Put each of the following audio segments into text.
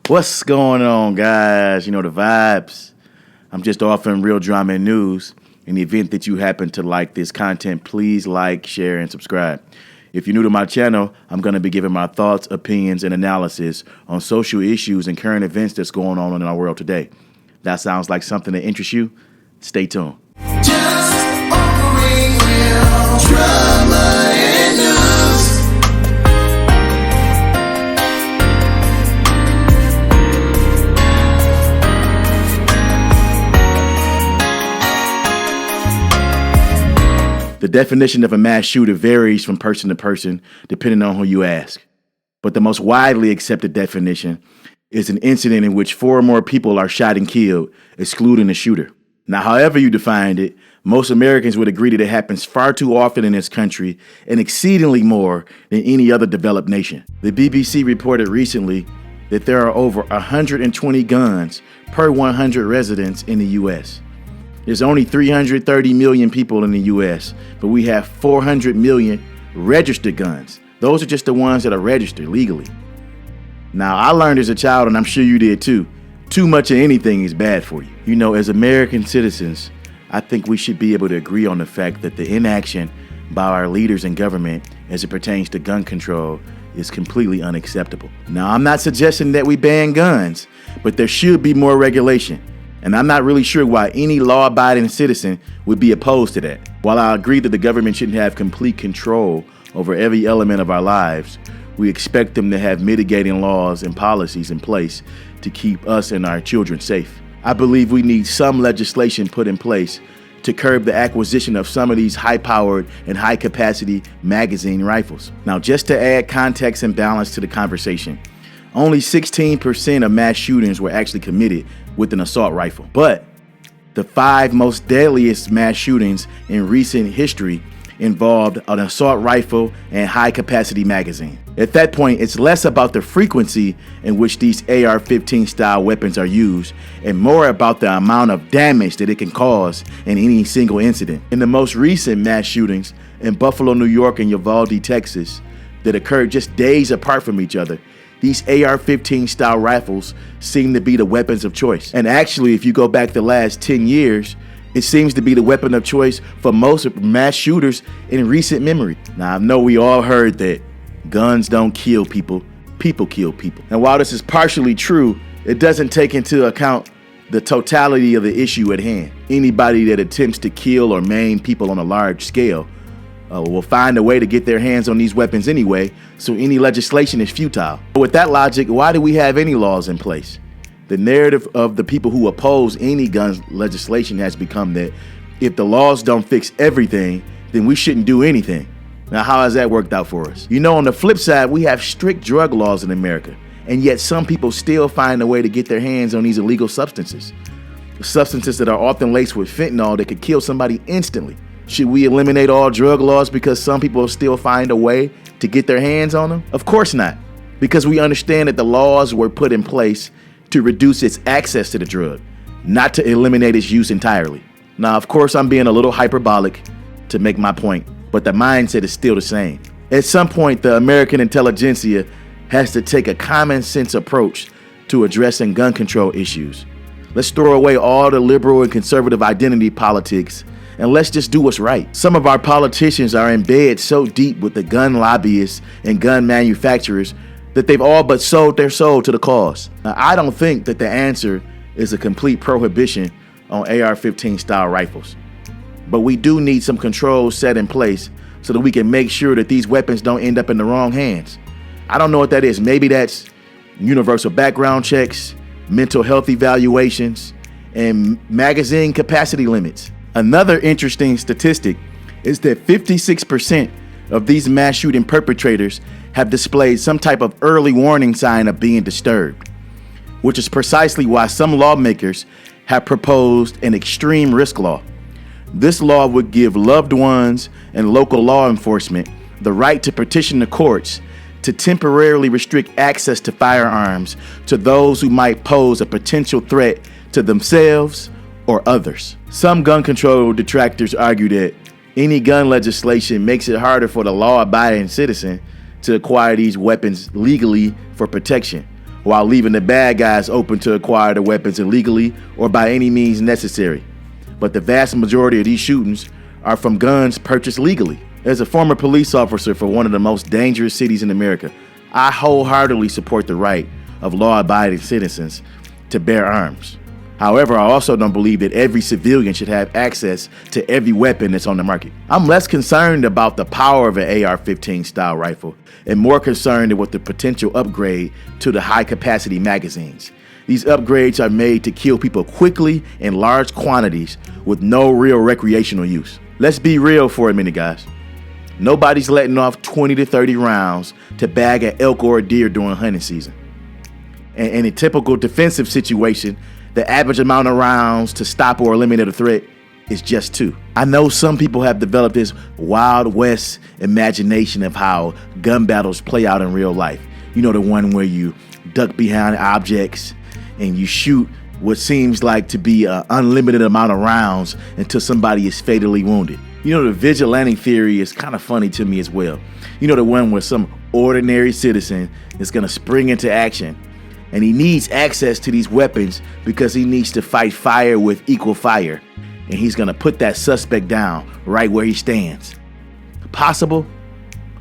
What's going on, guys? You know the vibes. I'm just offering real drama and news. In the event that you happen to like this content, please like, share, and subscribe. If you're new to my channel, I'm going to be giving my thoughts, opinions, and analysis on social issues and current events that's going on in our world today. That sounds like something that interests you? Stay tuned. Just offering real drama and news. The definition of a mass shooter varies from person to person, depending on who you ask. But the most widely accepted definition is an incident in which 4 or more people are shot and killed, excluding the shooter. Now, however you defined it, most Americans would agree that it happens far too often in this country and exceedingly more than any other developed nation. The BBC reported recently that there are over 120 guns per 100 residents in the U.S. There's only 330 million people in the U.S., but we have 400 million registered guns. Those are just the ones that are registered legally. Now, I learned as a child, and I'm sure you did too much of anything is bad for you. You know, as American citizens, I think we should be able to agree on the fact that the inaction by our leaders in government as it pertains to gun control is completely unacceptable. Now, I'm not suggesting that we ban guns, but there should be more regulation. And I'm not really sure why any law-abiding citizen would be opposed to that. While I agree that the government shouldn't have complete control over every element of our lives, we expect them to have mitigating laws and policies in place to keep us and our children safe. I believe we need some legislation put in place to curb the acquisition of some of these high-powered and high-capacity magazine rifles. Now, just to add context and balance to the conversation, only 16% of mass shootings were actually committed with an assault rifle. But the 5 most deadliest mass shootings in recent history involved an assault rifle and high-capacity magazine. At that point, it's less about the frequency in which these AR-15 style weapons are used and more about the amount of damage that it can cause in any single incident. In the most recent mass shootings in Buffalo, New York and Uvalde, Texas, that occurred just days apart from each other, these AR-15 style rifles seem to be the weapons of choice. And actually, if you go back the last 10 years, it seems to be the weapon of choice for most mass shooters in recent memory. Now, I know we all heard that guns don't kill people, people kill people. And while this is partially true, it doesn't take into account the totality of the issue at hand. Anybody that attempts to kill or maim people on a large scale will find a way to get their hands on these weapons anyway, so any legislation is futile. With that logic, why do we have any laws in place? The narrative of the people who oppose any gun legislation has become that if the laws don't fix everything, then we shouldn't do anything. Now, how has that worked out for us? You know, on the flip side, we have strict drug laws in America, and yet some people still find a way to get their hands on these illegal substances. Substances that are often laced with fentanyl that could kill somebody instantly. Should we eliminate all drug laws because some people still find a way to get their hands on them? Of course not, because we understand that the laws were put in place to reduce its access to the drug, not to eliminate its use entirely. Now, of course, I'm being a little hyperbolic to make my point, but the mindset is still the same. At some point, the American intelligentsia has to take a common sense approach to addressing gun control issues. Let's throw away all the liberal and conservative identity politics and let's just do what's right. Some of our politicians are in bed so deep with the gun lobbyists and gun manufacturers that they've all but sold their soul to the cause. Now, I don't think that the answer is a complete prohibition on AR-15 style rifles, but we do need some controls set in place so that we can make sure that these weapons don't end up in the wrong hands. I don't know what that is. Maybe that's universal background checks, mental health evaluations, and magazine capacity limits. Another interesting statistic is that 56% of these mass shooting perpetrators have displayed some type of early warning sign of being disturbed, which is precisely why some lawmakers have proposed an extreme risk law. This law would give loved ones and local law enforcement the right to petition the courts to temporarily restrict access to firearms to those who might pose a potential threat to themselves or others. Some gun control detractors argue that any gun legislation makes it harder for the law-abiding citizen to acquire these weapons legally for protection, while leaving the bad guys open to acquire the weapons illegally or by any means necessary. But the vast majority of these shootings are from guns purchased legally. As a former police officer for one of the most dangerous cities in America, I wholeheartedly support the right of law-abiding citizens to bear arms. However, I also don't believe that every civilian should have access to every weapon that's on the market. I'm less concerned about the power of an AR-15 style rifle and more concerned with the potential upgrade to the high-capacity magazines. These upgrades are made to kill people quickly in large quantities with no real recreational use. Let's be real for a minute, guys. Nobody's letting off 20 to 30 rounds to bag an elk or a deer during hunting season. And in a typical defensive situation, the average amount of rounds to stop or eliminate a threat is just 2. I know some people have developed this Wild West imagination of how gun battles play out in real life. You know, the one where you duck behind objects and you shoot what seems like to be an unlimited amount of rounds until somebody is fatally wounded. You know, the vigilante theory is kind of funny to me as well. You know, the one where some ordinary citizen is going to spring into action and he needs access to these weapons because he needs to fight fire with equal fire. And he's going to put that suspect down right where he stands. Possible?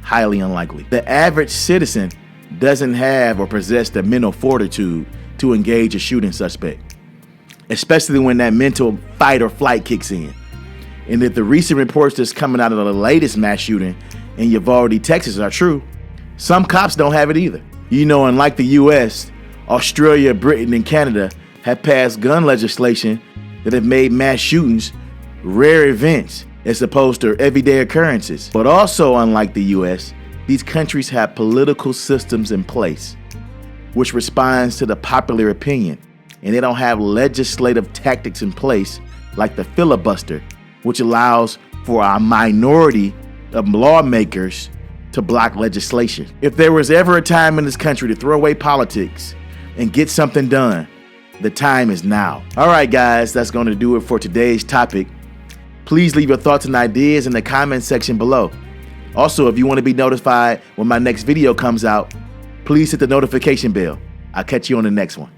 Highly unlikely. The average citizen doesn't have or possess the mental fortitude to engage a shooting suspect, especially when that mental fight or flight kicks in. And if the recent reports that's coming out of the latest mass shooting in J.O.R.D.A.N, Texas are true, some cops don't have it either. You know, unlike the U.S., Australia, Britain, and Canada have passed gun legislation that have made mass shootings rare events as opposed to everyday occurrences. But also, unlike the U.S., these countries have political systems in place which responds to the popular opinion, and they don't have legislative tactics in place like the filibuster, which allows for a minority of lawmakers to block legislation. If there was ever a time in this country to throw away politics and get something done, the time is now. All right, guys, that's going to do it for today's topic. Please leave your thoughts and ideas in the comment section below. Also, if you want to be notified when my next video comes out, please hit the notification bell. I'll catch you on the next one.